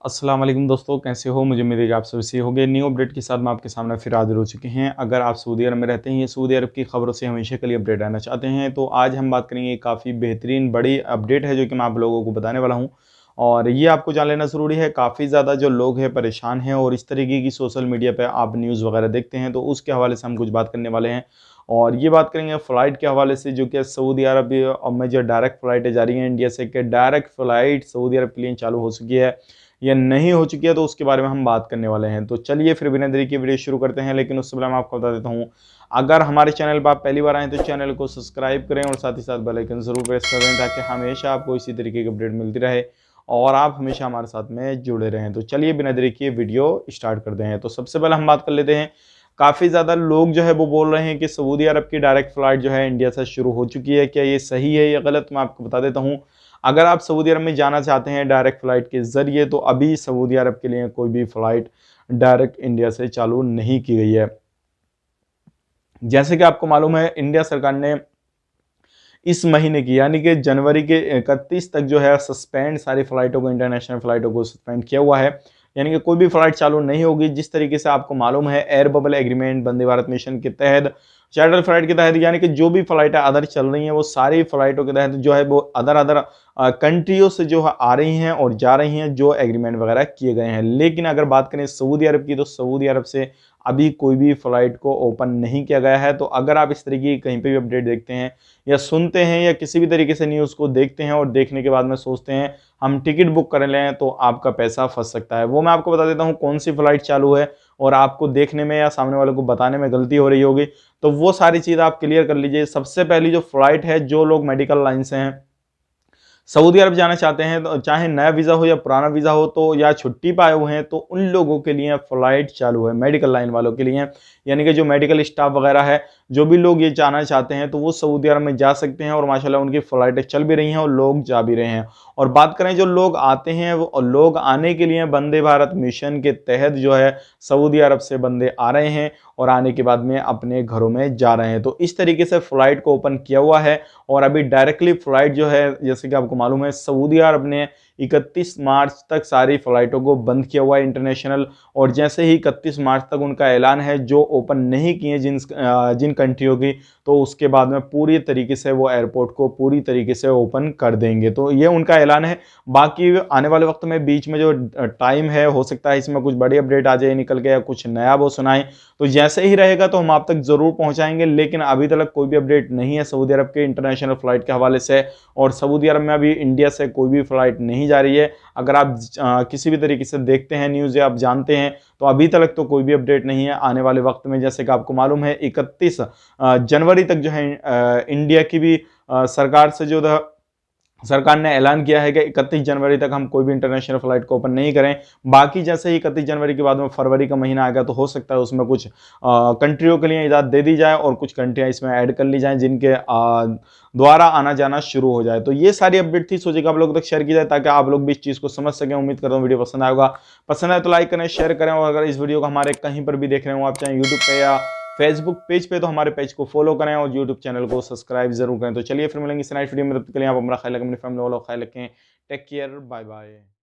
अस्सलाम वालेकुम दोस्तों, कैसे हो? मुझे उम्मीद है कि आप सब सही होंगे। न्यू अपडेट के साथ मैं आपके सामने फिर हाज़िर हो चुके हैं। अगर आप सऊदी अरब में रहते हैं या सऊदी अरब की खबरों से हमेशा के लिए अपडेट रहना चाहते हैं, तो आज हम बात करेंगे काफ़ी बेहतरीन बड़ी अपडेट है जो कि मैं आप लोगों को बताने वाला हूँ। और ये आपको जान लेना ज़रूरी है। काफ़ी ज़्यादा जो लोग हैं परेशान हैं और इस तरीके की सोशल मीडिया पे आप न्यूज़ वगैरह देखते हैं, तो उसके हवाले से हम कुछ बात करने वाले हैं। और ये बात करेंगे फ़्लाइट के हवाले से, जो कि सऊदी अरब में जो डायरेक्ट फ़्लाइटें जा रही हैं इंडिया से, कि डायरेक्ट फ़्लाइट सऊदी अरब के लिए चालू हो चुकी है या नहीं हो चुकी है, तो उसके बारे में हम बात करने वाले हैं। तो चलिए फिर बिना देरी के वीडियो शुरू करते हैं, लेकिन उससे पहले मैं आपको बता देता हूँ, अगर हमारे चैनल पर आप पहली बार आएँ तो चैनल को सब्सक्राइब करें और साथ ही साथ बेल आइकन ज़रूर प्रेस कर दें, ताकि हमेशा आपको इसी तरीके की अपडेट मिलती रहे और आप हमेशा हमारे साथ में जुड़े रहें। तो चलिए बिना देरी के वीडियो स्टार्ट करते हैं। तो सबसे पहले हम बात कर लेते हैं, काफ़ी ज़्यादा लोग जो है वो बोल रहे हैं कि सऊदी अरब की डायरेक्ट फ़्लाइट जो है इंडिया से शुरू हो चुकी है। क्या ये सही है या गलत? मैं आपको बता देता हूँ। अगर आप सऊदी अरब में जाना चाहते हैं डायरेक्ट फ़्लाइट के ज़रिए, तो अभी सऊदी अरब के लिए कोई भी फ़्लाइट डायरेक्ट इंडिया से चालू नहीं की गई है। जैसे कि आपको मालूम है, इंडिया सरकार ने इस महीने की यानी कि जनवरी के 31 तक जो है सस्पेंड सारी फ़्लाइटों को, इंटरनेशनल फ़्लाइटों को सस्पेंड किया हुआ है। यानी कि कोई भी फ़्लाइट चालू नहीं होगी। जिस तरीके से आपको मालूम है, air bubble agreement Vande Bharat mission के तहत, चार्टर फ्लाइट के तहत, यानी कि जो भी फ्लाइटें अदर चल रही हैं वो सारी फ्लाइटों के तहत जो है वो अदर अदर कंट्रियों से जो है आ रही हैं और जा रही हैं, जो एग्रीमेंट वगैरह किए गए हैं। लेकिन अगर बात करें सऊदी अरब की, तो सऊदी अरब से अभी कोई भी फ्लाइट को ओपन नहीं किया गया है। तो अगर आप इस तरीके की कहीं पे भी अपडेट देखते हैं या सुनते हैं या किसी भी तरीके से न्यूज़ को देखते हैं और देखने के बाद में सोचते हैं हम टिकट बुक कर लें, तो आपका पैसा फंस सकता है। वो मैं आपको बता देता हूँ कौन सी फ्लाइट चालू है, और आपको देखने में या सामने वाले को बताने में गलती हो रही होगी, तो वो सारी चीज़ आप क्लियर कर लीजिए। सबसे पहली जो फ्लाइट है, जो लोग मेडिकल लाइन से हैं, सऊदी अरब जाना चाहते हैं, तो चाहे नया वीज़ा हो या पुराना वीज़ा हो, तो या छुट्टी पे आए हुए हैं, तो उन लोगों के लिए फ़्लाइट चालू है, मेडिकल लाइन वालों के लिए। यानी कि जो मेडिकल स्टाफ वगैरह है, जो भी लोग ये जाना चाहते हैं, तो वो सऊदी अरब में जा सकते हैं और माशाल्लाह उनकी फ़्लाइटें चल भी रही हैं और लोग जा भी रहे हैं। और बात करें जो लोग आते हैं, वो लोग आने के लिए वंदे भारत मिशन के तहत जो है सऊदी अरब से बंदे आ रहे हैं और आने के बाद में अपने घरों में जा रहे हैं। तो इस तरीके से फ़्लाइट को ओपन किया हुआ है। और अभी डायरेक्टली फ़्लाइट जो है, जैसे कि आपको मालूम है, सऊदी अरब ने 31 मार्च तक सारी फ़्लाइटों को बंद किया हुआ है इंटरनेशनल। और जैसे ही 31 मार्च तक उनका ऐलान है, जो ओपन नहीं किए जिन कंट्रियों की, तो उसके बाद में पूरी तरीके से वो एयरपोर्ट को पूरी तरीके से ओपन कर देंगे। तो ये उनका ऐलान है। बाकी आने वाले वक्त में बीच में जो टाइम है, हो सकता है इसमें कुछ बड़ी अपडेट आ जाए निकल के या कुछ नया वो सुनाएं, तो जैसे ही रहेगा तो हम आप तक ज़रूर पहुंचाएंगे। लेकिन अभी तक कोई भी अपडेट नहीं है सऊदी अरब के इंटरनेशनल फ़्लाइट के हवाले से, और सऊदी अरब में अभी इंडिया से कोई भी फ़्लाइट नहीं जा रही है। अगर आप किसी भी तरीके से देखते हैं न्यूज़ या आप जानते हैं, तो अभी तक तो कोई भी अपडेट नहीं है। आने वाले वक्त में, जैसे कि आपको मालूम है, 31 जनवरी तक जो है इंडिया की भी सरकार से जो सरकार ने ऐलान किया है कि 31 जनवरी तक हम कोई भी इंटरनेशनल फ्लाइट को ओपन नहीं करें। बाकी जैसे ही 31 जनवरी के बाद में फरवरी का महीना आएगा, तो हो सकता है उसमें कुछ कंट्रियों के लिए इजाज़त दे दी जाए और कुछ कंट्रियां इसमें ऐड कर ली जाएं, जिनके द्वारा आना जाना शुरू हो जाए। तो ये सारी अपडेट थी, सोचे कि आप लोगों तक शेयर की जाए ताकि आप लोग भी इस चीज़ को समझ सकें। उम्मीद करता हूँ वीडियो पसंद आएगा। पसंद आए तो लाइक करें, शेयर करें, और अगर इस वीडियो को हमारे कहीं पर भी देख रहे हो, आप चाहे यूट्यूब पे या फेसबुक पेज पे, तो हमारे पेज को फॉलो करें और यूट्यूब चैनल को सब्सक्राइब जरूर करें। तो चलिए फिर मिलेंगे इस नेक्स्ट वीडियो में, तब तक के लिए आप अपना ख्याल रखें, अपनी फैमिली वालों का ख्याल रखें। Take care, bye bye.